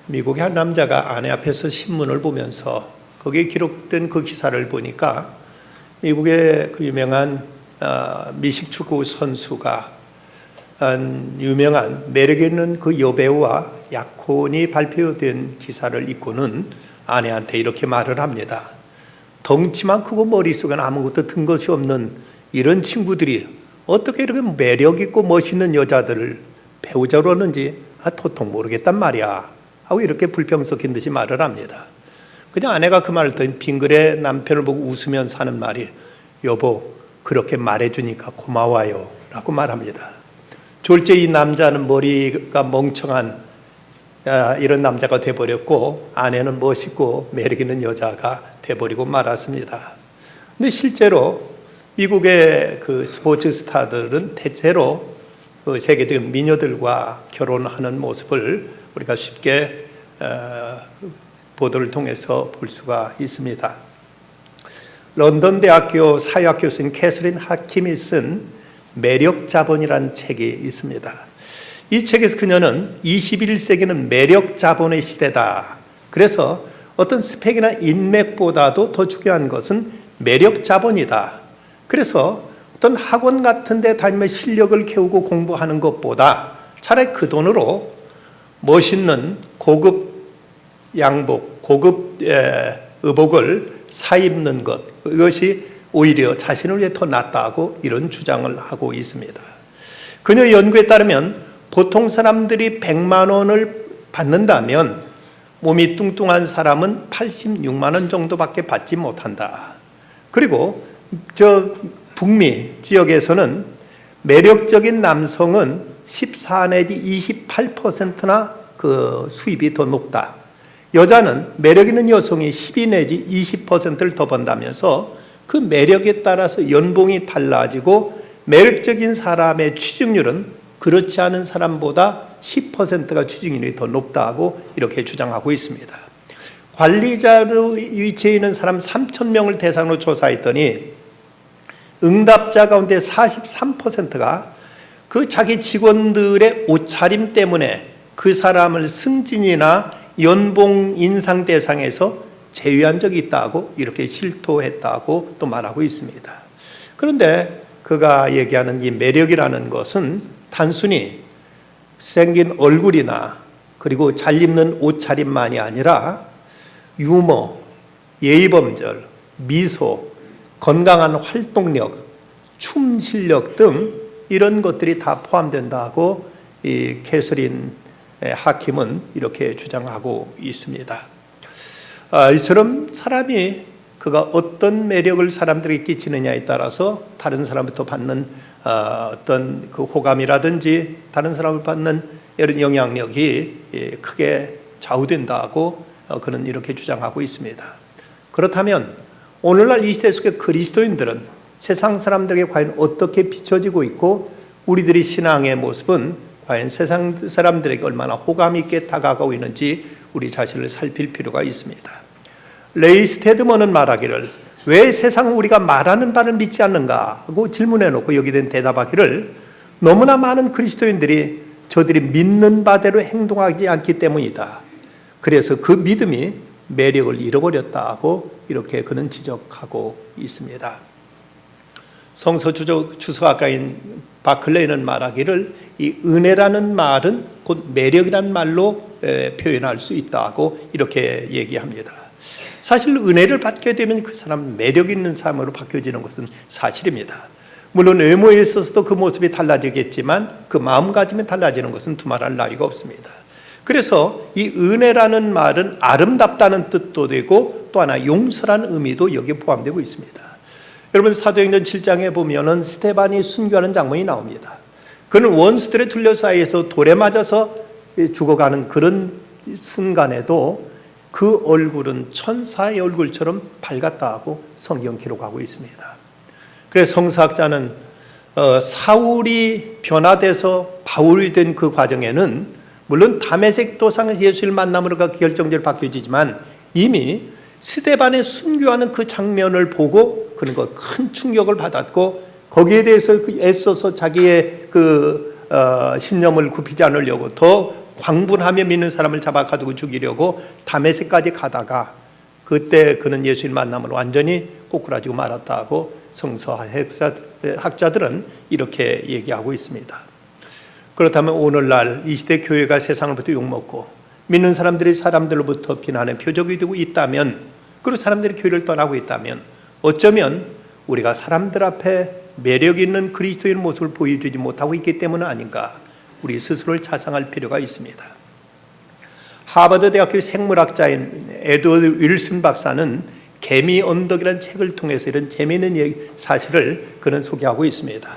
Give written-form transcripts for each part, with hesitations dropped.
미국의 한 남자가 아내 앞에서 신문을 보면서 거기에 기록된 그 기사를 보니까 미국의 그 유명한 미식축구 선수가 유명한 매력 있는 그 여배우와 약혼이 발표된 기사를 읽고는 아내한테 이렇게 말을 합니다. 덩치만 크고 머릿속에는 아무것도 든 것이 없는 이런 친구들이 어떻게 이렇게 매력 있고 멋있는 여자들을 배우자로 하는지 도통 모르겠단 말이야 하고 이렇게 불평 섞인 듯이 말을 합니다. 그냥 아내가 그 말을 듣니 빙그레 남편을 보고 웃으면서 하는 말이 여보 그렇게 말해주니까 고마워요 라고 말합니다. 졸제 이 남자는 머리가 멍청한 이런 남자가 돼버렸고 아내는 멋있고 매력 있는 여자가 돼버리고 말았습니다. 근데 실제로 미국의 그 스포츠 스타들은 대체로 그 세계적 미녀들과 결혼하는 모습을 우리가 쉽게 보도를 통해서 볼 수가 있습니다. 런던 대학교 사회학 교수인 캐서린 하킴이 쓴 매력 자본이라는 책이 있습니다. 이 책에서 그녀는 21세기는 매력 자본의 시대다. 그래서 어떤 스펙이나 인맥보다도 더 중요한 것은 매력 자본이다. 그래서 어떤 학원 같은 데 다니며 실력을 키우고 공부하는 것보다 차라리 그 돈으로 멋있는 고급 양복, 고급 의복을 사입는 것, 이것이 오히려 자신을 위해 더 낫다고 이런 주장을 하고 있습니다. 그녀의 연구에 따르면 보통 사람들이 100만 원을 받는다면 몸이 뚱뚱한 사람은 86만 원 정도밖에 받지 못한다. 그리고 북미 지역에서는 매력적인 남성은 14 내지 28%나 그 수입이 더 높다. 여자는 매력 있는 여성이 12 내지 20%를 더 번다면서 그 매력에 따라서 연봉이 달라지고 매력적인 사람의 취직률은 그렇지 않은 사람보다 10%가 취직률이 더 높다고 이렇게 주장하고 있습니다. 관리자로 위치해 있는 사람 3,000명을 대상으로 조사했더니 응답자 가운데 43%가 그 자기 직원들의 옷차림 때문에 그 사람을 승진이나 연봉 인상 대상에서 제외한 적이 있다고 이렇게 실토했다고 또 말하고 있습니다. 그런데 그가 얘기하는 이 매력이라는 것은 단순히 생긴 얼굴이나 그리고 잘 입는 옷차림만이 아니라 유머, 예의범절, 미소, 건강한 활동력, 춤 실력 등 이런 것들이 다 포함된다고 이 캐서린 하킴은 이렇게 주장하고 있습니다. 이처럼 사람이 그가 어떤 매력을 사람들에게 끼치느냐에 따라서 다른 사람부터 받는 어떤 그 호감이라든지 다른 사람을 받는 이런 영향력이 크게 좌우된다고 그는 이렇게 주장하고 있습니다. 그렇다면 오늘날 이 시대 속의 그리스도인들은 세상 사람들에게 과연 어떻게 비춰지고 있고 우리들의 신앙의 모습은 과연 세상 사람들에게 얼마나 호감 있게 다가가고 있는지 우리 자신을 살필 필요가 있습니다. 레이 스테드먼은 말하기를 왜 세상은 우리가 말하는 바를 믿지 않는가 하고 질문해 놓고 여기에 대한 대답하기를 너무나 많은 그리스도인들이 저들이 믿는 바대로 행동하지 않기 때문이다. 그래서 그 믿음이 매력을 잃어버렸다고 이렇게 그는 지적하고 있습니다. 성서 주석가인 바클레이는 말하기를 이 은혜라는 말은 곧 매력이라는 말로 표현할 수 있다고 이렇게 얘기합니다. 사실 은혜를 받게 되면 그 사람은 매력 있는 삶으로 바뀌어지는 것은 사실입니다. 물론 외모에 있어서도 그 모습이 달라지겠지만 그 마음가짐이 달라지는 것은 두말할 나위가 없습니다. 그래서 이 은혜라는 말은 아름답다는 뜻도 되고 또 하나 용서라는 의미도 여기에 포함되고 있습니다. 여러분 사도행전 7장에 보면은 스데반이 순교하는 장면이 나옵니다. 그는 원수들의 둘러싸여서 돌에 맞아서 죽어가는 그런 순간에도 그 얼굴은 천사의 얼굴처럼 밝았다고 성경 기록하고 있습니다. 그래서 성서학자는 사울이 변화돼서 바울이 된 그 과정에는 물론 다메섹 도상에서 예수를 만남으로 결정적으로 바뀌어지지만 이미 스데반의 순교하는 그 장면을 보고 그런 거 큰 충격을 받았고 거기에 대해서 애써서 자기의 그 신념을 굽히지 않으려고 더 광분하며 믿는 사람을 잡아 가두고 죽이려고 다메섹까지 가다가 그때 그는 예수님 만남을 완전히 꼬꾸라지고 말았다고 성서 학자들은 이렇게 얘기하고 있습니다. 그렇다면 오늘날 이 시대 교회가 세상으로부터 욕먹고 믿는 사람들이 사람들로부터 비난의 표적이 되고 있다면, 그리고 사람들이 교회를 떠나고 있다면 어쩌면 우리가 사람들 앞에 매력 있는 그리스도인 모습을 보여주지 못하고 있기 때문은 아닌가, 우리 스스로를 자상할 필요가 있습니다. 하버드 대학교 생물학자인 에드워드 윌슨 박사는 개미 언덕이라는 책을 통해서 이런 재미있는 사실을 그는 소개하고 있습니다.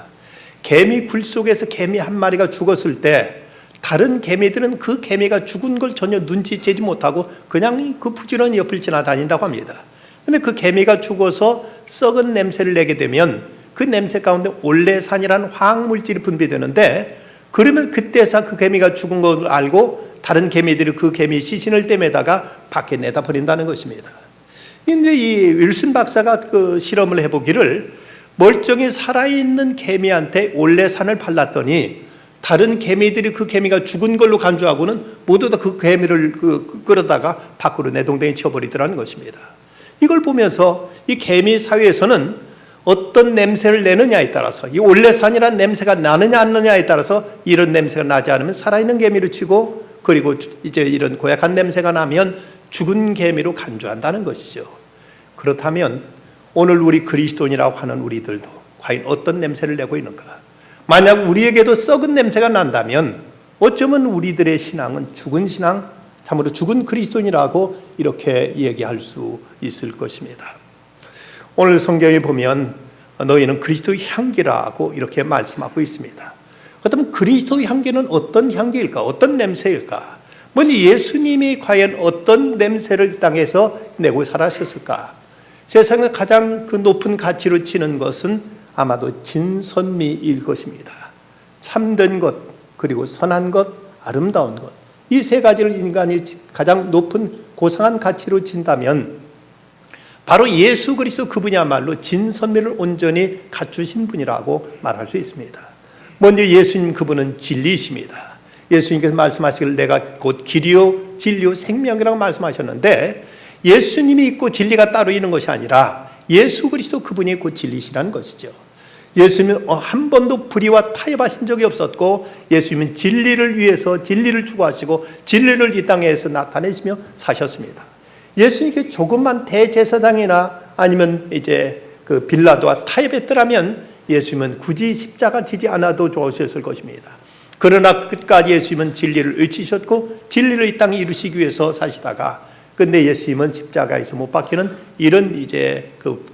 개미 굴 속에서 개미 한 마리가 죽었을 때 다른 개미들은 그 개미가 죽은 걸 전혀 눈치채지 못하고 그냥 그 부지런히 옆을 지나다닌다고 합니다. 그런데 그 개미가 죽어서 썩은 냄새를 내게 되면 그 냄새 가운데 올레산이라는 화학물질이 분비되는데, 그러면 그때서 그 개미가 죽은 걸 알고 다른 개미들이 그 개미 시신을 떼매다가 밖에 내다 버린다는 것입니다. 그런데 이 윌슨 박사가 그 실험을 해보기를 멀쩡히 살아있는 개미한테 올레산을 발랐더니 다른 개미들이 그 개미가 죽은 걸로 간주하고는 모두 다 그 개미를 끌어다가 밖으로 내동댕이 쳐버리더라는 것입니다. 이걸 보면서 이 개미 사회에서는 어떤 냄새를 내느냐에 따라서, 이 올레산이라는 냄새가 나느냐 안 나느냐에 따라서 이런 냄새가 나지 않으면 살아있는 개미를 치고, 그리고 이제 이런 고약한 냄새가 나면 죽은 개미로 간주한다는 것이죠. 그렇다면 오늘 우리 그리스도인이라고 하는 우리들도 과연 어떤 냄새를 내고 있는가? 만약 우리에게도 썩은 냄새가 난다면 어쩌면 우리들의 신앙은 죽은 신앙, 참으로 죽은 그리스도인이라고 이렇게 얘기할 수 있을 것입니다. 오늘 성경에 보면 너희는 그리스도의 향기라고 이렇게 말씀하고 있습니다. 그렇다면 그리스도의 향기는 어떤 향기일까? 어떤 냄새일까? 먼저 예수님이 과연 어떤 냄새를 이 땅에서 내고 살아셨을까? 세상에 가장 그 높은 가치로 치는 것은 아마도 진선미일 것입니다. 참된 것, 그리고 선한 것, 아름다운 것, 이 세 가지를 인간이 가장 높은 고상한 가치로 진다면 바로 예수 그리스도 그분이야말로 진선미를 온전히 갖추신 분이라고 말할 수 있습니다. 먼저 예수님 그분은 진리이십니다. 예수님께서 말씀하시길 내가 곧 길이요 진리요 생명이라고 말씀하셨는데, 예수님이 있고 진리가 따로 있는 것이 아니라 예수 그리스도 그분이 곧 진리시라는 것이죠. 예수님은 한 번도 불의와 타협하신 적이 없었고, 예수님은 진리를 위해서 진리를 추구하시고 진리를 이 땅에서 나타내시며 사셨습니다. 예수님께 조금만 대제사장이나 아니면 이제 그 빌라도와 타협했더라면 예수님은 굳이 십자가 지지 않아도 좋으셨을 것입니다. 그러나 끝까지 예수님은 진리를 외치셨고 진리를 이 땅에 이루시기 위해서 사시다가, 근데 예수님은 십자가에서 못 박히는 이런 이제 그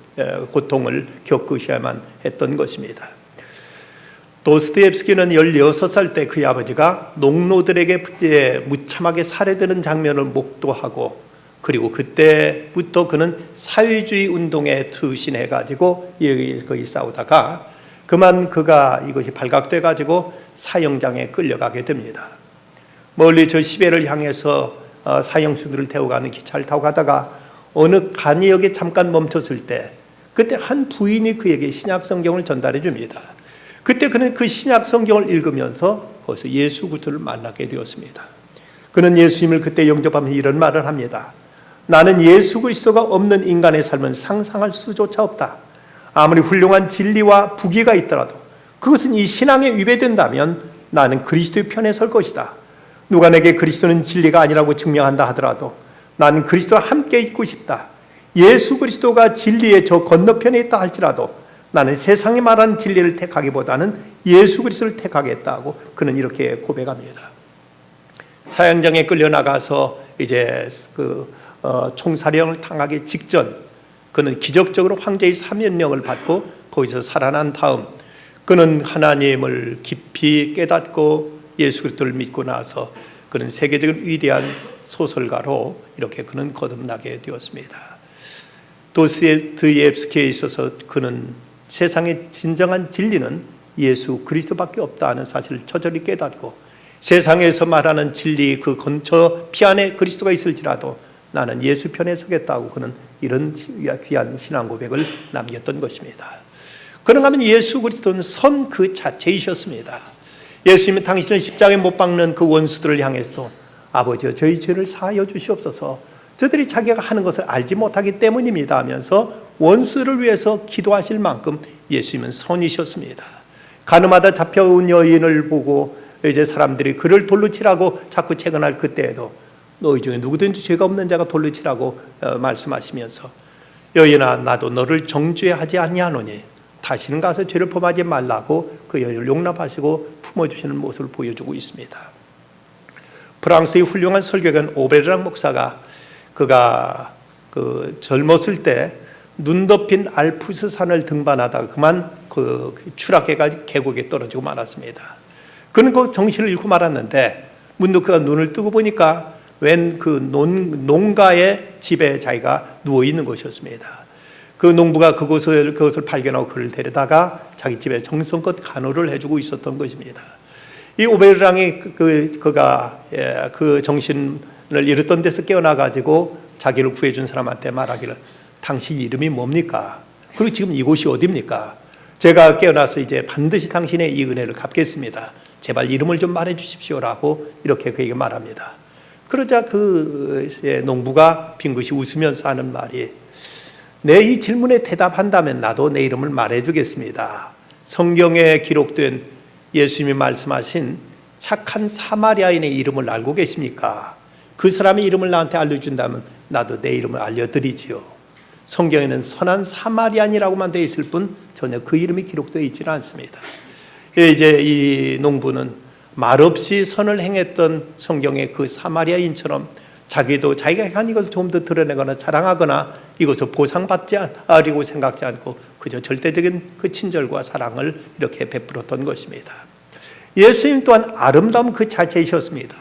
고통을 겪으셔야만 했던 것입니다. 도스토옙스키는 16살 때 그의 아버지가 농노들에게 무참하게 살해되는 장면을 목도하고, 그리고 그때부터 그는 사회주의 운동에 투신해가지고 거기 싸우다가 그만 그가 이것이 발각돼가지고 사형장에 끌려가게 됩니다. 멀리 저 시베를 향해서 사형수들을 태워가는 기차를 타고 가다가 어느 간이역에 잠깐 멈췄을 때 그때 한 부인이 그에게 신약 성경을 전달해 줍니다. 그때 그는 그 신약 성경을 읽으면서 거기서 예수 그리스도를 만나게 되었습니다. 그는 예수님을 그때 영접하면서 이런 말을 합니다. 나는 예수 그리스도가 없는 인간의 삶은 상상할 수조차 없다. 아무리 훌륭한 진리와 부귀가 있더라도 그것은 이 신앙에 위배된다면 나는 그리스도의 편에 설 것이다. 누가 내게 그리스도는 진리가 아니라고 증명한다 하더라도 나는 그리스도와 함께 있고 싶다. 예수 그리스도가 진리의 저 건너편에 있다 할지라도 나는 세상이 말하는 진리를 택하기보다는 예수 그리스도를 택하겠다고 그는 이렇게 고백합니다. 사형장에 끌려나가서 이제 총사령을 당하기 직전 그는 기적적으로 황제의 사면령을 받고 거기서 살아난 다음 그는 하나님을 깊이 깨닫고 예수 그리스도를 믿고 나서 그는 세계적인 위대한 소설가로 이렇게 그는 거듭나게 되었습니다. 도스토옙스키에 있어서 그는 세상의 진정한 진리는 예수 그리스도밖에 없다 하는 사실을 처절히 깨닫고, 세상에서 말하는 진리 그 근처 피 안에 그리스도가 있을지라도 나는 예수 편에 서겠다고 그는 이런 귀한 신앙 고백을 남겼던 것입니다. 그런가 하면 예수 그리스도는 선 그 자체이셨습니다. 예수님은 당신을 십자가에 못 박는 그 원수들을 향해서 아버지여 저희 죄를 사하여 주시옵소서, 저들이 자기가 하는 것을 알지 못하기 때문입니다 하면서 원수를 위해서 기도하실 만큼 예수님은 선이셨습니다. 가늠하다 잡혀온 여인을 보고 이제 사람들이 그를 돌로 치라고 자꾸 채근할 그때에도 너희 중에 누구든지 죄가 없는 자가 돌로 치라고 말씀하시면서 여인아 나도 너를 정죄하지 아니하노니 다시는 가서 죄를 범하지 말라고 그 여인을 용납하시고 품어주시는 모습을 보여주고 있습니다. 프랑스의 훌륭한 설교관 오베르랑 목사가 그가 젊었을 때 눈 덮인 알프스 산을 등반하다가 그만 추락해가지고 계곡에 떨어지고 말았습니다. 그는 그 정신을 잃고 말았는데 문득 그가 눈을 뜨고 보니까 웬 농가의 집에 자기가 누워 있는 것이었습니다. 그 농부가 그것을 발견하고 그를 데려다가 자기 집에 정성껏 간호를 해주고 있었던 것입니다. 이 오베르랑이 그가 그 정신을 잃었던 데서 깨어나 가지고 자기를 구해준 사람한테 말하기를 당신 이름이 뭡니까? 그리고 지금 이곳이 어디입니까? 제가 깨어나서 이제 반드시 당신의 이 은혜를 갚겠습니다. 제발 이름을 좀 말해 주십시오라고 이렇게 그에게 말합니다. 그러자 그 농부가 빙긋이 웃으면서 하는 말이 내 이 질문에 대답한다면 나도 내 이름을 말해 주겠습니다. 성경에 기록된 예수님이 말씀하신 착한 사마리아인의 이름을 알고 계십니까? 그 사람의 이름을 나한테 알려준다면 나도 내 이름을 알려드리지요. 성경에는 선한 사마리안이라고만 되어 있을 뿐 전혀 그 이름이 기록되어 있지는 않습니다. 이제 이 농부는 말없이 선을 행했던 성경의 그 사마리아인처럼 자기도 자기가 행한 이것을 좀 더 드러내거나 자랑하거나 이것을 보상받지 않으려고 생각지 않고 그저 절대적인 그 친절과 사랑을 이렇게 베풀었던 것입니다. 예수님 또한 아름다움 그 자체이셨습니다.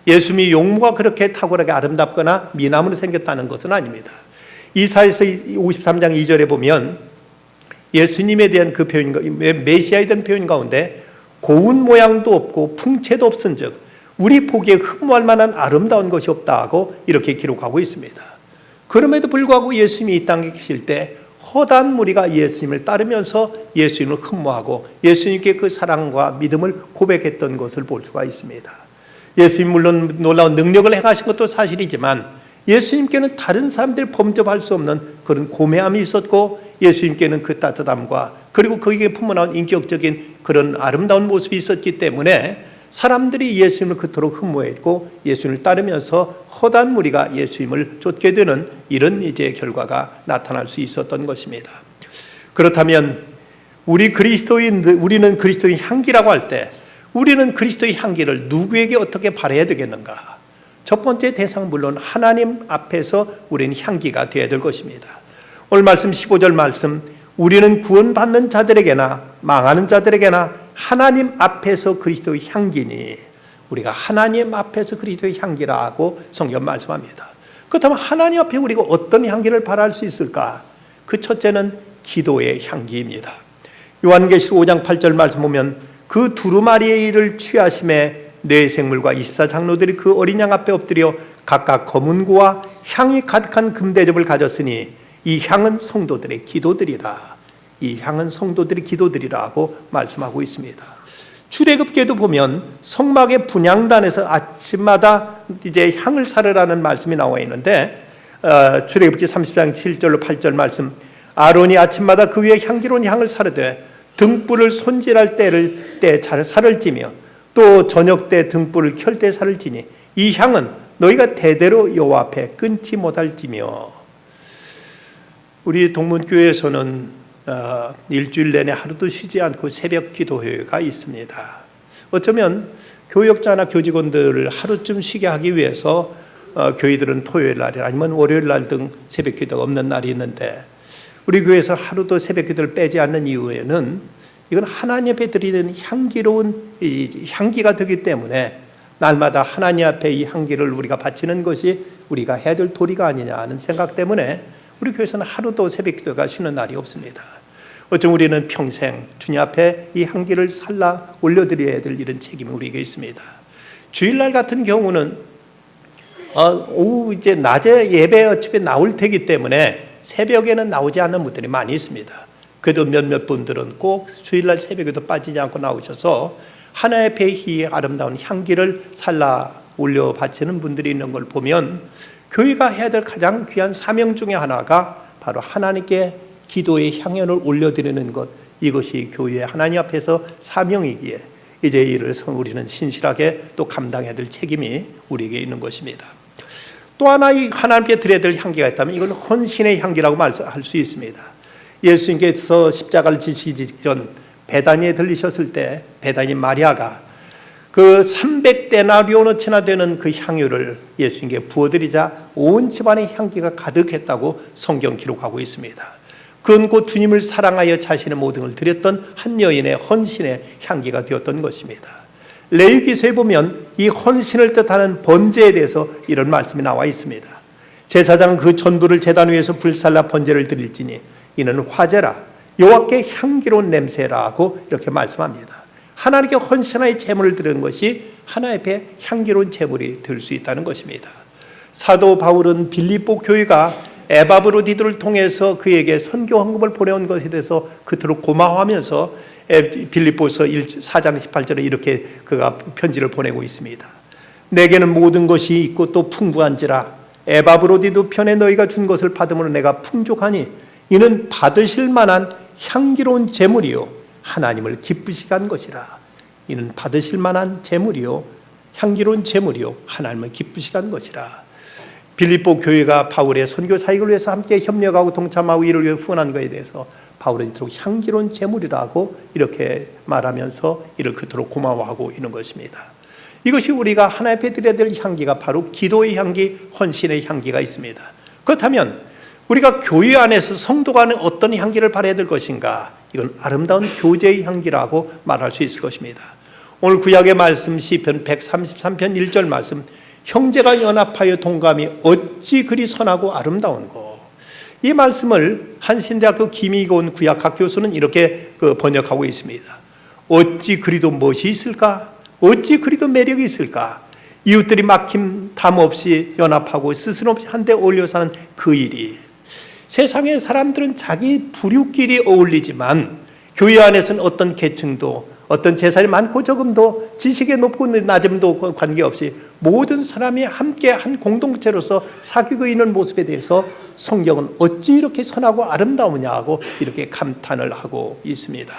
예수님이 용모가 그렇게 탁월하게 아름답거나 미남으로 생겼다는 것은 아닙니다. 이사야서 53장 2절에 보면 예수님에 대한 그 표현, 메시아에 대한 표현 가운데 고운 모양도 없고 풍채도 없은즉 우리 보기에 흠모할 만한 아름다운 것이 없다고 이렇게 기록하고 있습니다. 그럼에도 불구하고 예수님이 이 땅에 계실 때 허다한 무리가 예수님을 따르면서 예수님을 흠모하고 예수님께 그 사랑과 믿음을 고백했던 것을 볼 수가 있습니다. 예수님 물론 놀라운 능력을 행하신 것도 사실이지만 예수님께는 다른 사람들이 범접할 수 없는 그런 고매함이 있었고 예수님께는 그 따뜻함과 그리고 그에게 품어나온 인격적인 그런 아름다운 모습이 있었기 때문에 사람들이 예수님을 그토록 흠모했고 예수님을 따르면서 허다한 무리가 예수님을 쫓게 되는 이런 이제 결과가 나타날 수 있었던 것입니다. 그렇다면 우리는 그리스도의 향기라고 할 때 우리는 그리스도의 향기를 누구에게 어떻게 발해야 되겠는가? 첫 번째 대상은 물론 하나님 앞에서 우리는 향기가 되어야 될 것입니다. 오늘 말씀 15절 말씀 우리는 구원받는 자들에게나 망하는 자들에게나 하나님 앞에서 그리스도의 향기니 우리가 하나님 앞에서 그리스도의 향기라고 성경 말씀합니다. 그렇다면 하나님 앞에 우리가 어떤 향기를 발할 수 있을까? 그 첫째는 기도의 향기입니다. 요한계시록 5장 8절 말씀 보면 그 두루마리를 취하심에 네 생물과 24장로들이 그 어린 양 앞에 엎드려 각각 검은 고와 향이 가득한 금대접을 가졌으니 이 향은 성도들의 기도들이라. 이 향은 성도들의 기도들이라고 말씀하고 있습니다. 출애굽기에도 보면 성막의 분향단에서 아침마다 이제 향을 사르라는 말씀이 나와 있는데 출애굽기 30장 7절로 8절 말씀 아론이 아침마다 그 위에 향기로운 향을 사르되 등불을 손질할 때 살을 찌며 또 저녁 때 등불을 켤 때 살을 찌니 이 향은 너희가 대대로 여호와 앞에 끊지 못할지며. 우리 동문교회에서는 일주일 내내 하루도 쉬지 않고 새벽 기도회가 있습니다. 어쩌면 교역자나 교직원들을 하루쯤 쉬게 하기 위해서 교회들은 토요일 날이나 아니면 월요일 날 등 새벽 기도가 없는 날이 있는데 우리 교회에서 하루도 새벽 기도를 빼지 않는 이유에는 이건 하나님 앞에 드리는 향기로운 향기가 되기 때문에 날마다 하나님 앞에 이 향기를 우리가 바치는 것이 우리가 해야 될 도리가 아니냐 하는 생각 때문에 우리 교회에서는 하루도 새벽 기도가 쉬는 날이 없습니다. 어쩌면 우리는 평생 주님 앞에 이 향기를 살라 올려드려야 될 이런 책임이 우리에게 있습니다. 주일날 같은 경우는 오후 이제 낮에 예배 어차피 나올 테기 때문에 새벽에는 나오지 않는 분들이 많이 있습니다. 그래도 몇몇 분들은 꼭 주일날 새벽에도 빠지지 않고 나오셔서 하나의 배희 아름다운 향기를 살라 올려 바치는 분들이 있는 걸 보면 교회가 해야 될 가장 귀한 사명 중에 하나가 바로 하나님께 기도의 향연을 올려드리는 것, 이것이 교회의 하나님 앞에서 사명이기에 이제 이를 우리는 신실하게 또 감당해야 될 책임이 우리에게 있는 것입니다. 또 하나 이 하나님께 드려야 될 향기가 있다면 이건 헌신의 향기라고 할 수 있습니다. 예수님께서 십자가를 지시기 전 베다니에 들리셨을 때 베다니 마리아가 그 300데나리온어치나 되는 그 향유를 예수님께 부어드리자 온 집안의 향기가 가득했다고 성경 기록하고 있습니다. 그건 곧 주님을 사랑하여 자신의 모든 걸 드렸던 한 여인의 헌신의 향기가 되었던 것입니다. 레위기서에 보면 이 헌신을 뜻하는 번제에 대해서 이런 말씀이 나와 있습니다. 제사장은 그 전부를 제단 위에서 불살라 번제를 드릴지니 이는 화제라 여호와께 향기로운 냄새라고 이렇게 말씀합니다. 하나님께 헌신하여 제물을 드리는 것이 하나님 앞에 향기로운 제물이 될 수 있다는 것입니다. 사도 바울은 빌립보 교회가 에바브로디도를 통해서 그에게 선교 헌금을 보내온 것에 대해서 그토록 고마워하면서 빌립보서 4장 18절에 이렇게 그가 편지를 보내고 있습니다. 내게는 모든 것이 있고 또 풍부한지라 에바브로디도 편에 너희가 준 것을 받음으로 내가 풍족하니 이는 받으실 만한 향기로운 제물이요 하나님을 기쁘시게 한 것이라. 이는 받으실 만한 제물이요 향기로운 제물이요 하나님을 기쁘시게 한 것이라. 빌립보 교회가 바울의 선교 사역을 위해서 함께 협력하고 동참하고 이를 위해 후원한 것에 대해서 바울은 이토록 향기로운 제물이라고 이렇게 말하면서 이를 그토록 고마워하고 있는 것입니다. 이것이 우리가 하나님 앞에 드려야 될 향기가 바로 기도의 향기, 헌신의 향기가 있습니다. 그렇다면 우리가 교회 안에서 성도 안에 어떤 향기를 발해야 될 것인가? 이건 아름다운 교제의 향기라고 말할 수 있을 것입니다. 오늘 구약의 말씀 시편 133편 1절 말씀, 형제가 연합하여 동감이 어찌 그리 선하고 아름다운 거. 이 말씀을 한신대학교 김희곤 구약학 교수는 이렇게 번역하고 있습니다. 어찌 그리도 멋이 있을까? 어찌 그리도 매력이 있을까? 이웃들이 막힘 담 없이 연합하고 스스럼 없이 한데 어울려 사는 그 일이. 세상의 사람들은 자기 부류끼리 어울리지만 교회 안에서는 어떤 계층도 어떤 재산이 많고 적음도 지식이 높고 낮음도 관계없이 모든 사람이 함께 한 공동체로서 사귀고 있는 모습에 대해서 성경은 어찌 이렇게 선하고 아름다우냐고 이렇게 감탄을 하고 있습니다.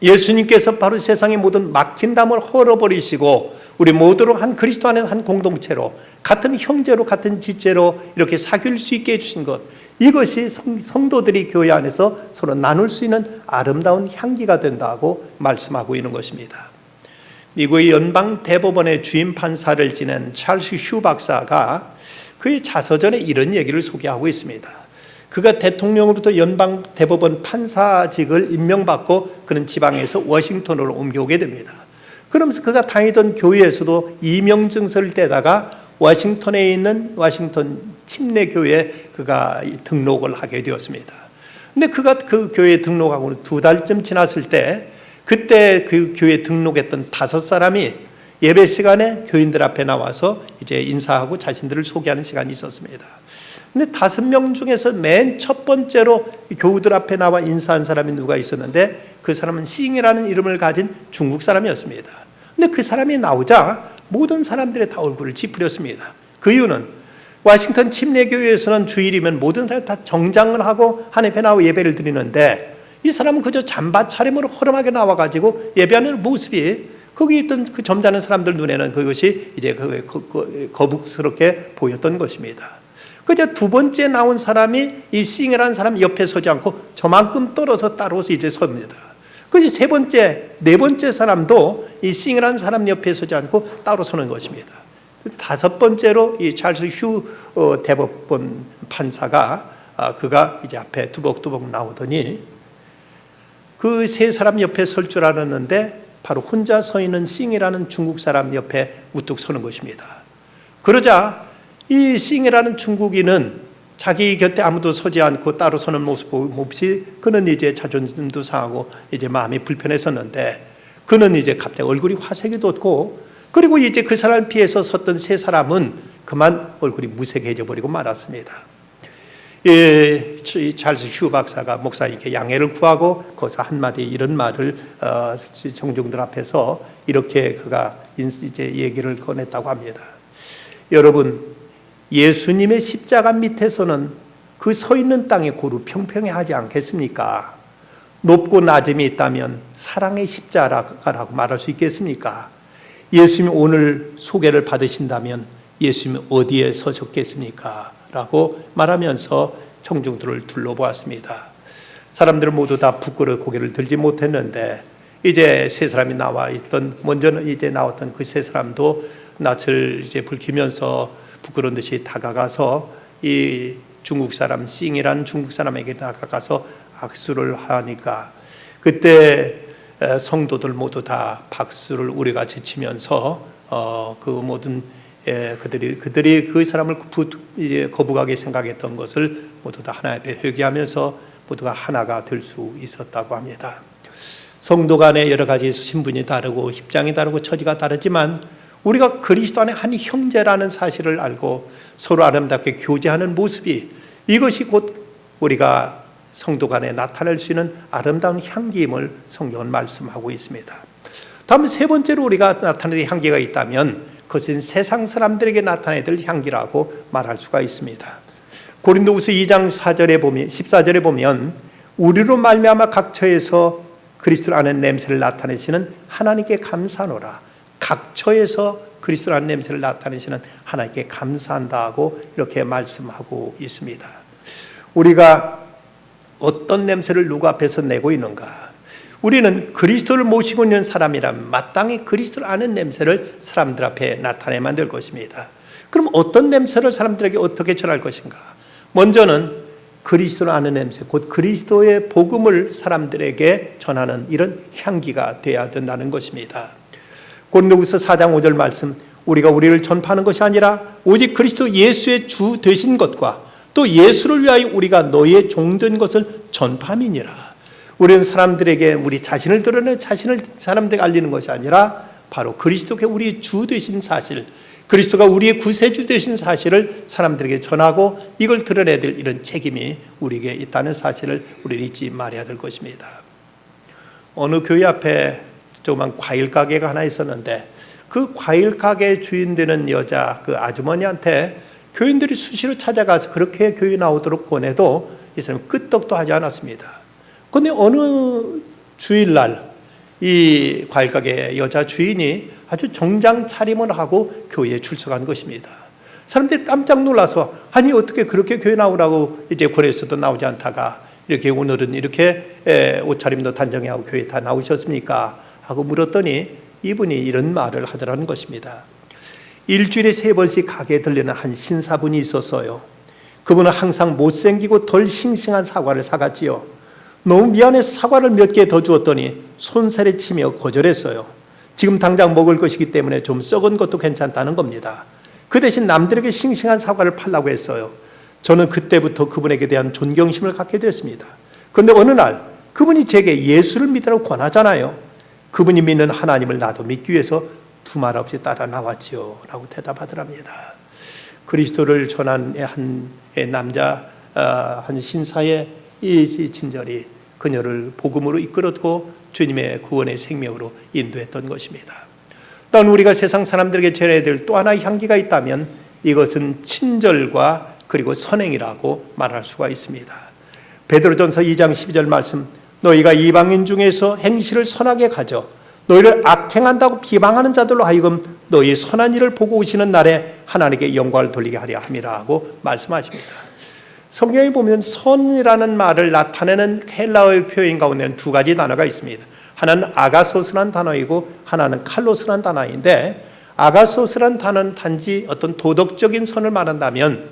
예수님께서 바로 세상의 모든 막힌 담을 헐어버리시고 우리 모두로 한 그리스도 안에 한 공동체로 같은 형제로 같은 지체로 이렇게 사귈 수 있게 해주신 것, 이것이 성도들이 교회 안에서 서로 나눌 수 있는 아름다운 향기가 된다고 말씀하고 있는 것입니다. 미국의 연방 대법원의 주임 판사를 지낸 찰스 휴 박사가 그의 자서전에 이런 얘기를 소개하고 있습니다. 그가 대통령으로부터 연방 대법원 판사직을 임명받고 그는 지방에서 워싱턴으로 옮겨오게 됩니다. 그러면서 그가 다니던 교회에서도 임명증서를 떼다가 워싱턴에 있는 워싱턴 침례교회에 그가 등록을 하게 되었습니다. 근데 그가 그 교회에 등록하고 2달쯤 지났을 때 그때 그 교회에 등록했던 5사람이 예배 시간에 교인들 앞에 나와서 이제 인사하고 자신들을 소개하는 시간이 있었습니다. 근데 5명 중에서 맨 첫 번째로 교우들 앞에 나와 인사한 사람이 누가 있었는데 그 사람은 싱이라는 이름을 가진 중국 사람이었습니다. 근데 그 사람이 나오자 모든 사람들의 다 얼굴을 찌푸렸습니다. 그 이유는 워싱턴 침례교회에서는 주일이면 모든 사람이 다 정장을 하고 하나님 앞에 나와 예배를 드리는데 이 사람은 그저 잠바 차림으로 허름하게 나와가지고 예배하는 모습이 거기 있던 그 점잖은 사람들 눈에는 그것이 이제 거북스럽게 보였던 것입니다. 그저 2번째 나온 사람이 이 싱이라는 사람 옆에 서지 않고 저만큼 떨어서 따라서 이제 섭니다. 그래서 3번째, 4번째 사람도 이 싱이라는 사람 옆에 서지 않고 따로 서는 것입니다. 5번째로 이 찰스 휴 대법원 판사가 그가 이제 앞에 두벅두벅 나오더니 그 3사람 옆에 설 줄 알았는데 바로 혼자 서 있는 싱이라는 중국 사람 옆에 우뚝 서는 것입니다. 그러자 이 싱이라는 중국인은 자기 곁에 아무도 서지 않고 따로 서는 모습 없이 그는 이제 자존심도 상하고 이제 마음이 불편했었는데 그는 이제 갑자기 얼굴이 화색이 돋고 그리고 이제 그 사람 피해서 섰던 3사람은 그만 얼굴이 무색해져 버리고 말았습니다. 찰스 휴 박사가 목사님께 양해를 구하고 거기서 한마디 이런 말을 청중들 앞에서 이렇게 그가 이제 얘기를 꺼냈다고 합니다. 여러분, 예수님의 십자가 밑에서는 그 서 있는 땅이 고루 평평해하지 않겠습니까? 높고 낮음이 있다면 사랑의 십자가라고 말할 수 있겠습니까? 예수님이 오늘 소개를 받으신다면 예수님이 어디에 서셨겠습니까? 라고 말하면서 청중들을 둘러보았습니다. 사람들은 모두 다 부끄러워 고개를 들지 못했는데 이제 세 사람이 나와 있던, 먼저는 이제 나왔던 그 세 사람도 낯을 이제 붉히면서 부끄러운 듯이 다가가서 이 중국 사람 싱이라는 중국 사람에게 다가가서 악수를 하니까 그때 성도들 모두 다 박수를 우리같이 치면서 그 모든 그들이 그 사람을 거북하게 생각했던 것을 모두 다 하나님 앞에 회개하면서 모두가 하나가 될 수 있었다고 합니다. 성도 간에 여러 가지 신분이 다르고 입장이 다르고 처지가 다르지만 우리가 그리스도 안에 한 형제라는 사실을 알고 서로 아름답게 교제하는 모습이, 이것이 곧 우리가 성도 간에 나타낼 수 있는 아름다운 향기임을 성경은 말씀하고 있습니다. 다음 세 번째로 우리가 나타낼 향기가 있다면 그것은 세상 사람들에게 나타내야 될 향기라고 말할 수가 있습니다. 고린도후서 2장 14절에 보면 우리로 말미암아 각 처에서 그리스도를 아는 냄새를 나타내시는 하나님께 감사하노라. 각 처에서 그리스도를 아는 냄새를 나타내시는 하나님께 감사한다고 이렇게 말씀하고 있습니다. 우리가 어떤 냄새를 누구 앞에서 내고 있는가? 우리는 그리스도를 모시고 있는 사람이라면 마땅히 그리스도를 아는 냄새를 사람들 앞에 나타내야만 될 것입니다. 그럼 어떤 냄새를 사람들에게 어떻게 전할 것인가? 먼저는 그리스도를 아는 냄새, 곧 그리스도의 복음을 사람들에게 전하는 이런 향기가 되어야 된다는 것입니다. 고린도후서 4장 5절 말씀, 우리가 우리를 전파하는 것이 아니라 오직 그리스도 예수의 주 되신 것과 또 예수를 위하여 우리가 너희의 종된 것을 전파함이니라. 우리는 사람들에게 우리 자신을 드러내 자신을 사람들에게 알리는 것이 아니라 바로 그리스도가 우리의 주 되신 사실, 그리스도가 우리의 구세주 되신 사실을 사람들에게 전하고 이걸 드러내야 될 이런 책임이 우리에게 있다는 사실을 우리는 잊지 말아야 될 것입니다. 어느 교회 앞에 조그만 과일 가게가 하나 있었는데 그 과일 가게 주인 되는 여자 그 아주머니한테 교인들이 수시로 찾아가서 그렇게 교회 나오도록 권해도 이 사람은 끄떡도 하지 않았습니다. 그런데 어느 주일날 이 과일 가게 여자 주인이 아주 정장 차림을 하고 교회에 출석한 것입니다. 사람들이 깜짝 놀라서 아니 어떻게 그렇게 교회 나오라고 이제 권했어도 나오지 않다가 이렇게 오늘은 이렇게 옷차림도 단정히 하고 교회 다 나오셨습니까? 하고 물었더니 이분이 이런 말을 하더라는 것입니다. 일주일에 3번씩 가게에 들리는 한 신사분이 있었어요. 그분은 항상 못생기고 덜 싱싱한 사과를 사갔지요. 너무 미안해서 사과를 몇 개 더 주었더니 손살에 치며 거절했어요. 지금 당장 먹을 것이기 때문에 좀 썩은 것도 괜찮다는 겁니다. 그 대신 남들에게 싱싱한 사과를 팔라고 했어요. 저는 그때부터 그분에게 대한 존경심을 갖게 됐습니다. 그런데 어느 날 그분이 제게 예수를 믿으라고 권하잖아요. 그분이 믿는 하나님을 나도 믿기 위해서 두말 없이 따라 나왔지요 라고 대답하더랍니다. 그리스도를 전한 한 남자, 한 신사의 이 친절이 그녀를 복음으로 이끌었고 주님의 구원의 생명으로 인도했던 것입니다. 또한 우리가 세상 사람들에게 전해야 될 또 하나의 향기가 있다면 이것은 친절과 그리고 선행이라고 말할 수가 있습니다. 베드로전서 2장 12절 말씀, 너희가 이방인 중에서 행실을 선하게 가져 너희를 악행한다고 비방하는 자들로 하여금 너희의 선한 일을 보고 오시는 날에 하나님께 영광을 돌리게 하려 함이라고 말씀하십니다. 성경에 보면 선이라는 말을 나타내는 헬라어의 표현 가운데는 두 가지 단어가 있습니다. 하나는 아가소스라는 단어이고 하나는 칼로스라는 단어인데, 아가소스라는 단어는 단지 어떤 도덕적인 선을 말한다면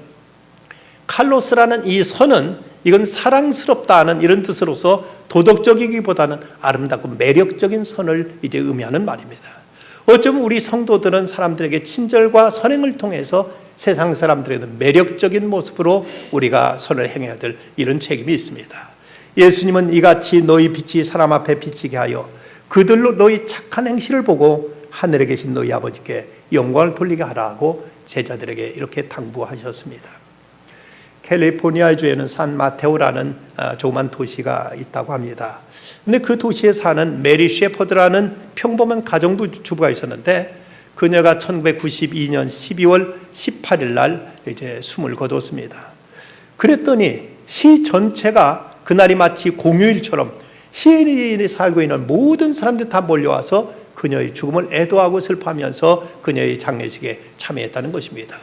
칼로스라는 이 선은 이건 사랑스럽다는 이런 뜻으로서 도덕적이기보다는 아름답고 매력적인 선을 이제 의미하는 말입니다. 어쩌면 우리 성도들은 사람들에게 친절과 선행을 통해서 세상 사람들에게는 매력적인 모습으로 우리가 선을 행해야 될 이런 책임이 있습니다. 예수님은 이같이 너희 빛이 사람 앞에 비치게 하여 그들로 너희 착한 행실을 보고 하늘에 계신 너희 아버지께 영광을 돌리게 하라고 제자들에게 이렇게 당부하셨습니다. 캘리포니아주에는 산 마테오라는 조그만 도시가 있다고 합니다. 근데 그 도시에 사는 메리 셰퍼드라는 평범한 가정주부가 있었는데 그녀가 1992년 12월 18일 날 이제 숨을 거뒀습니다. 그랬더니 시 전체가 그날이 마치 공휴일처럼 시인이 살고 있는 모든 사람들이 다 몰려와서 그녀의 죽음을 애도하고 슬퍼하면서 그녀의 장례식에 참여했다는 것입니다.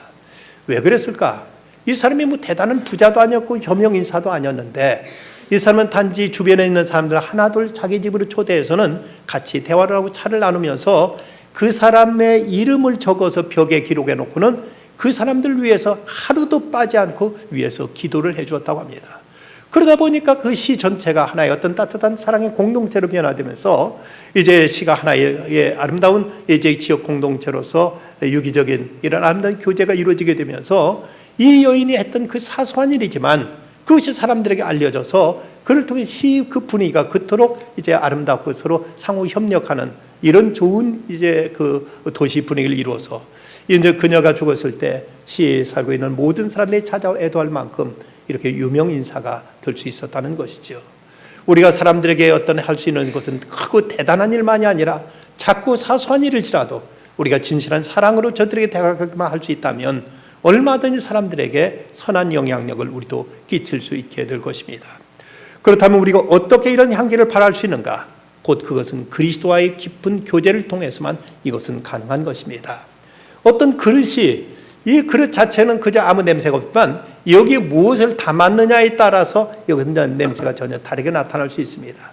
왜 그랬을까? 이 사람이 뭐 대단한 부자도 아니었고 저명 인사도 아니었는데 이 사람은 단지 주변에 있는 사람들 하나둘 자기 집으로 초대해서는 같이 대화를 하고 차를 나누면서 그 사람의 이름을 적어서 벽에 기록해 놓고는 그 사람들 위해서 하루도 빠지 않고 위해서 기도를 해 주었다고 합니다. 그러다 보니까 그 시 전체가 하나의 어떤 따뜻한 사랑의 공동체로 변화되면서 이제 시가 하나의 아름다운 이제 지역 공동체로서 유기적인 이런 아름다운 교제가 이루어지게 되면서 이 여인이 했던 그 사소한 일이지만 그것이 사람들에게 알려져서 그를 통해 시 그 분위기가 그토록 이제 아름답고 서로 상호 협력하는 이런 좋은 이제 그 도시 분위기를 이루어서 이제 그녀가 죽었을 때 시에 살고 있는 모든 사람들이 찾아와 애도할 만큼 이렇게 유명 인사가 될 수 있었다는 것이죠. 우리가 사람들에게 어떤 할 수 있는 것은 크고 대단한 일만이 아니라 작고 사소한 일일지라도 우리가 진실한 사랑으로 저들에게 다가가기만 할 수 있다면 얼마든지 사람들에게 선한 영향력을 우리도 끼칠 수 있게 될 것입니다. 그렇다면 우리가 어떻게 이런 향기를 발할 수 있는가? 곧 그것은 그리스도와의 깊은 교제를 통해서만 이것은 가능한 것입니다. 어떤 그릇이 이 그릇 자체는 그저 아무 냄새가 없지만 여기에 무엇을 담았느냐에 따라서 여기 냄새가 전혀 다르게 나타날 수 있습니다.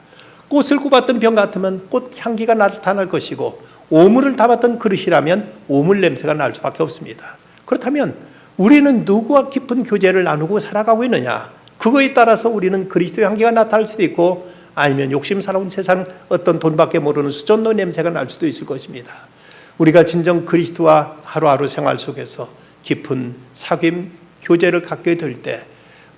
꽃을 굽었던 병 같으면 꽃 향기가 나타날 것이고 오물을 담았던 그릇이라면 오물 냄새가 날 수밖에 없습니다. 그렇다면 우리는 누구와 깊은 교제를 나누고 살아가고 있느냐? 그거에 따라서 우리는 그리스도의 향기가 나타날 수도 있고 아니면 욕심스러운 세상 어떤 돈밖에 모르는 수전노 냄새가 날 수도 있을 것입니다. 우리가 진정 그리스도와 하루하루 생활 속에서 깊은 사귐 교제를 갖게 될 때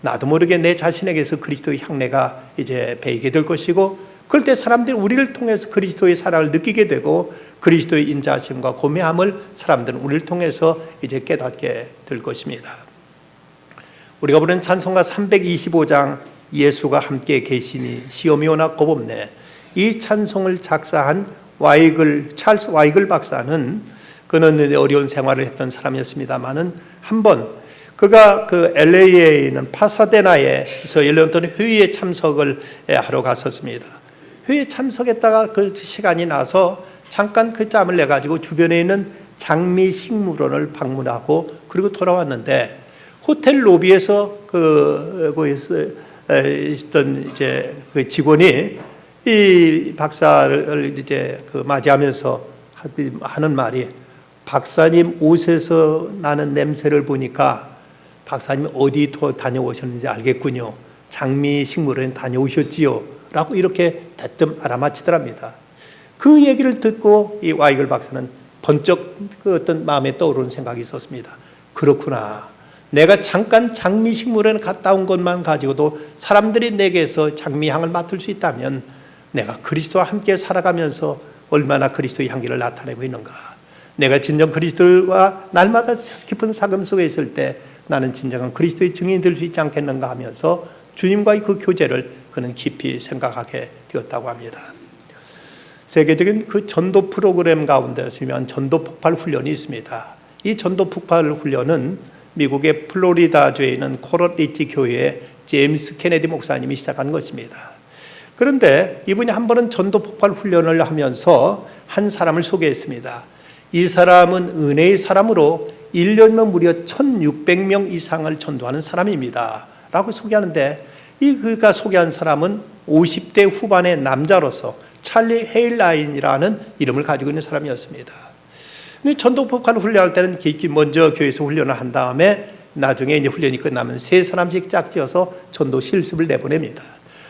나도 모르게 내 자신에게서 그리스도의 향내가 이제 배이게 될 것이고 그럴 때 사람들이 우리를 통해서 그리스도의 사랑을 느끼게 되고 그리스도의 인자하심과 고매함을 사람들은 우리를 통해서 이제 깨닫게 될 것입니다. 우리가 부른 찬송가 325장 예수가 함께 계시니 시험이 오나 겁없네. 이 찬송을 작사한 찰스 와이글 박사는 그는 어려운 생활을 했던 사람이었습니다만은 한번 그가 그 LA에 있는 파사데나에서 1년 동안 회의에 참석을 하러 갔었습니다. 회의에 참석했다가 그 시간이 나서 잠깐 그 짬을 내 가지고 주변에 있는 장미식물원을 방문하고 그리고 돌아왔는데 호텔 로비에서 거기서 있던 이제 그 직원이 이 박사를 이제 맞이하면서 하는 말이 박사님 옷에서 나는 냄새를 보니까 박사님 어디 다녀오셨는지 알겠군요. 장미식물원에 다녀오셨지요. 라고 이렇게 대뜸 알아맞히더랍니다. 그 얘기를 듣고 이 와이글 박사는 번쩍 그 어떤 마음에 떠오르는 생각이 있었습니다. 그렇구나. 내가 잠깐 장미식물원에 갔다 온 것만 가지고도 사람들이 내게서 장미향을 맡을 수 있다면 내가 그리스도와 함께 살아가면서 얼마나 그리스도의 향기를 나타내고 있는가. 내가 진정 그리스도와 날마다 깊은 사귐 속에 있을 때 나는 진정한 그리스도의 증인이 될 수 있지 않겠는가 하면서 주님과의 그 교제를 그는 깊이 생각하게 되었다고 합니다. 세계적인 그 전도 프로그램 가운데 유명한 전도 폭발 훈련이 있습니다. 이 전도 폭발 훈련은 미국의 플로리다주에 있는 코럴 리치 교회의 제임스 케네디 목사님이 시작한 것입니다. 그런데 이분이 한 번은 전도 폭발 훈련을 하면서 한 사람을 소개했습니다. 이 사람은 은혜의 사람으로 1년이면 무려 1600명 이상을 전도하는 사람입니다. 라고 소개하는데 그가 소개한 사람은 50대 후반의 남자로서 찰리 헤일라인이라는 이름을 가지고 있는 사람이었습니다. 근데 전도 폭발 훈련할 때는 먼저 교회에서 훈련을 한 다음에 나중에 이제 훈련이 끝나면 3사람씩 짝지어서 전도 실습을 내보냅니다.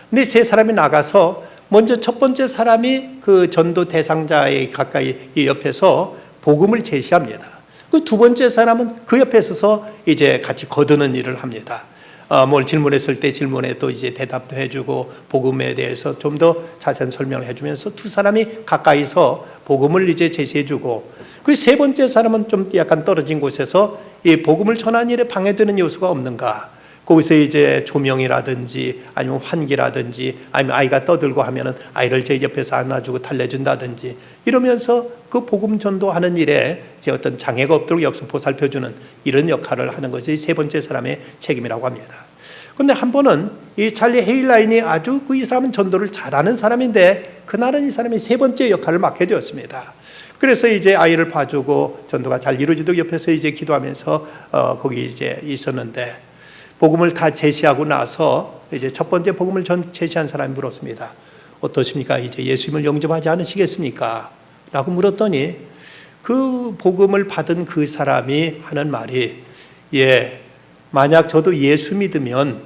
근데 3사람이 나가서 먼저 첫 번째 사람이 그 전도 대상자의 가까이 옆에서 복음을 제시합니다. 그 두 번째 사람은 그 옆에 서서 이제 같이 거두는 일을 합니다. 뭘 질문했을 때 질문에 또 이제 대답도 해주고 복음에 대해서 좀 더 자세한 설명을 해주면서 두 사람이 가까이서 복음을 이제 제시해주고 그 세 번째 사람은 좀 약간 떨어진 곳에서 이 복음을 전하는 일에 방해되는 요소가 없는가 거기서 이제 조명이라든지 아니면 환기라든지 아니면 아이가 떠들고 하면은 아이를 제 옆에서 안아주고 달래준다든지 이러면서 그 복음 전도하는 일에 이제 어떤 장애가 없도록 옆에서 보살펴주는 이런 역할을 하는 것이 세 번째 사람의 책임이라고 합니다. 그런데 한 번은 이 찰리 헤일라인이 아주 이 사람은 전도를 잘하는 사람인데 그날은 이 사람이 세 번째 역할을 맡게 되었습니다. 그래서 이제 아이를 봐주고 전도가 잘 이루어지도록 옆에서 이제 기도하면서 거기 이제 있었는데 복음을 다 제시하고 나서 이제 첫 번째 복음을 제시한 사람이 물었습니다. 어떠십니까? 이제 예수님을 영접하지 않으시겠습니까? 라고 물었더니 그 복음을 받은 그 사람이 하는 말이 만약 저도 예수 믿으면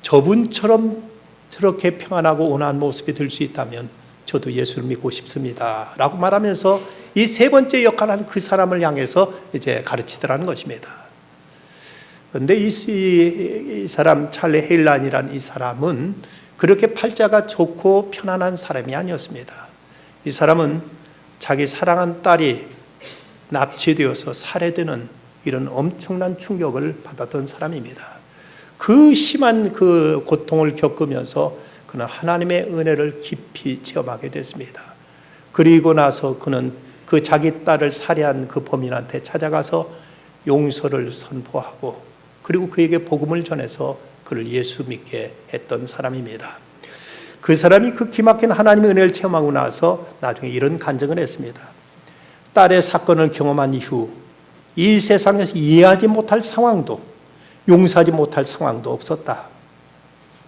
저분처럼 저렇게 평안하고 온화한 모습이 될 수 있다면 저도 예수를 믿고 싶습니다. 라고 말하면서 이 세 번째 역할을 한 그 사람을 향해서 이제 가르치더라는 것입니다. 그런데 이 사람 찰리 헤일란이라는 이 사람은 그렇게 팔자가 좋고 편안한 사람이 아니었습니다. 이 사람은 자기 사랑한 딸이 납치되어서 살해되는 이런 엄청난 충격을 받았던 사람입니다. 그 심한 그 고통을 겪으면서 그는 하나님의 은혜를 깊이 체험하게 됐습니다. 그리고 나서 그는 그 자기 딸을 살해한 그 범인한테 찾아가서 용서를 선포하고 그리고 그에게 복음을 전해서 그를 예수 믿게 했던 사람입니다. 그 사람이 그 기막힌 하나님의 은혜를 체험하고 나서 나중에 이런 간증을 했습니다. 딸의 사건을 경험한 이후 이 세상에서 이해하지 못할 상황도 용서하지 못할 상황도 없었다.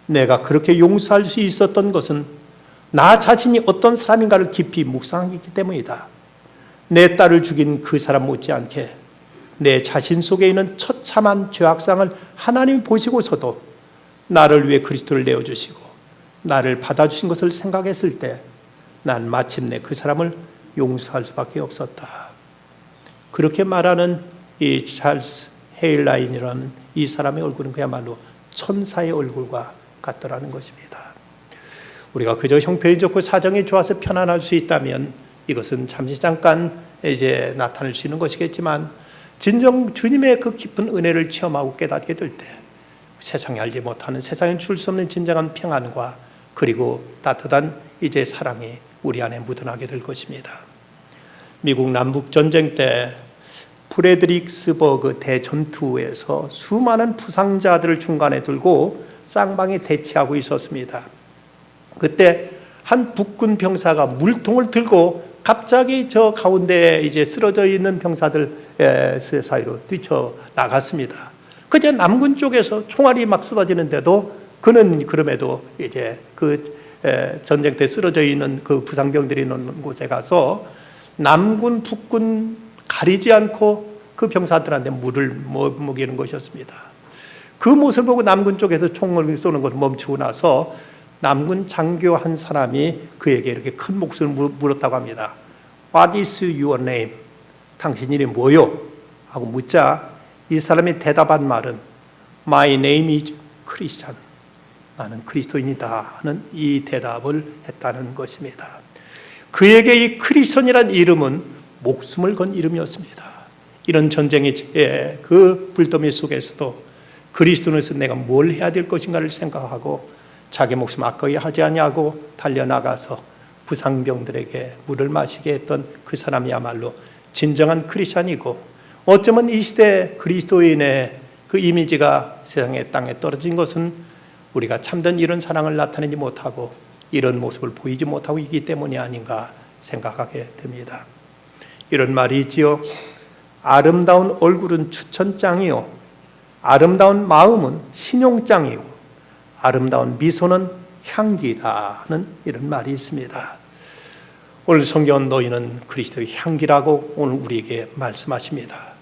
내가 그렇게 용서할 수 있었던 것은 나 자신이 어떤 사람인가를 깊이 묵상하기 때문이다. 내 딸을 죽인 그 사람 못지않게 내 자신 속에 있는 처참한 죄악상을 하나님이 보시고서도 나를 위해 그리스도를 내어주시고 나를 받아주신 것을 생각했을 때 난 마침내 그 사람을 용서할 수밖에 없었다. 그렇게 말하는 이 찰스 헤일라인이라는 이 사람의 얼굴은 그야말로 천사의 얼굴과 같더라는 것입니다. 우리가 그저 형편이 좋고 사정이 좋아서 편안할 수 있다면 이것은 잠시 잠깐 이제 나타날 수 있는 것이겠지만 진정 주님의 그 깊은 은혜를 체험하고 깨닫게 될 때 세상에 알지 못하는 세상에 줄 수 없는 진정한 평안과 그리고 따뜻한 이제 사랑이 우리 안에 묻어나게 될 것입니다. 미국 남북전쟁 때 프레드릭스버그 대전투에서 수많은 부상자들을 중간에 들고 쌍방이 대치하고 있었습니다. 그때 한 북군 병사가 물통을 들고 갑자기 저 가운데 이제 쓰러져 있는 병사들 사이로 뛰쳐 나갔습니다. 그저 남군 쪽에서 총알이 막 쏟아지는데도 그는 그럼에도 이제 그 전쟁 때 쓰러져 있는 그 부상병들이 있는 곳에 가서 남군 북군 가리지 않고 그 병사들한테 물을 먹이는 것이었습니다. 그 모습을 보고 남군 쪽에서 총을 쏘는 것을 멈추고 나서 남군 장교 한 사람이 그에게 이렇게 큰 목소리로 물었다고 합니다. What is your name? 당신 이름이 뭐요? 하고 묻자 이 사람이 대답한 말은 My name is Christian. 나는 그리스도인이다 하는 이 대답을 했다는 것입니다. 그에게 이 크리스천이라는 이름은 목숨을 건 이름이었습니다. 이런 전쟁의 그 불더미 속에서도 그리스도인으로서 내가 뭘 해야 될 것인가를 생각하고 자기 목숨 아까이 하지 아니하고 달려나가서 부상병들에게 물을 마시게 했던 그 사람이야말로 진정한 크리스찬이고 어쩌면 이 시대 그리스도인의 그 이미지가 세상의 땅에 떨어진 것은 우리가 참된 이런 사랑을 나타내지 못하고 이런 모습을 보이지 못하고 있기 때문이 아닌가 생각하게 됩니다. 이런 말이 있지요. 아름다운 얼굴은 추천장이요 아름다운 마음은 신용장이고 아름다운 미소는 향기라는 이런 말이 있습니다. 오늘 성경은 너희는 그리스도의 향기라고 오늘 우리에게 말씀하십니다.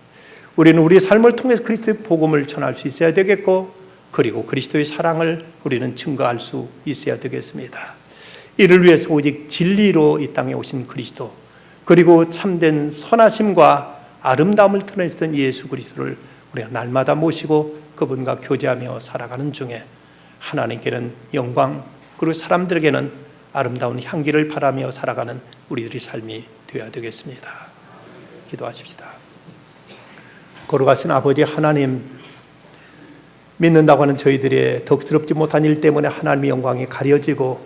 우리는 우리의 삶을 통해서 그리스도의 복음을 전할 수 있어야 되겠고 그리고 그리스도의 사랑을 우리는 증거할 수 있어야 되겠습니다. 이를 위해서 오직 진리로 이 땅에 오신 그리스도 그리고 참된 선하심과 아름다움을 드러내시던 예수 그리스도를 우리가 날마다 모시고 그분과 교제하며 살아가는 중에 하나님께는 영광 그리고 사람들에게는 아름다운 향기를 바라며 살아가는 우리들의 삶이 되어야 되겠습니다. 기도하십시다. 걸어가신 아버지 하나님, 믿는다고 하는 저희들의 덕스럽지 못한 일 때문에 하나님의 영광이 가려지고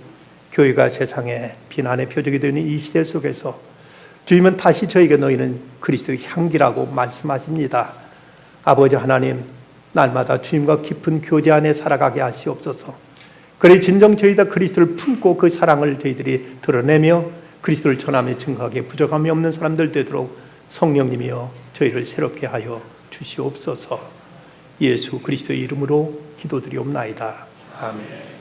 교회가 세상에 비난의 표적이 되는 이 시대 속에서 주님은 다시 저에게 너희는 그리스도의 향기라고 말씀하십니다. 아버지 하나님, 날마다 주님과 깊은 교제 안에 살아가게 하시옵소서. 그래 진정 저희가 그리스도를 품고 그 사랑을 저희들이 드러내며 그리스도를 전하며 증거하기에 부족함이 없는 사람들 되도록 성령님이여 저희를 새롭게 하여 주시옵소서. 예수 그리스도의 이름으로 기도드리옵나이다. 아멘.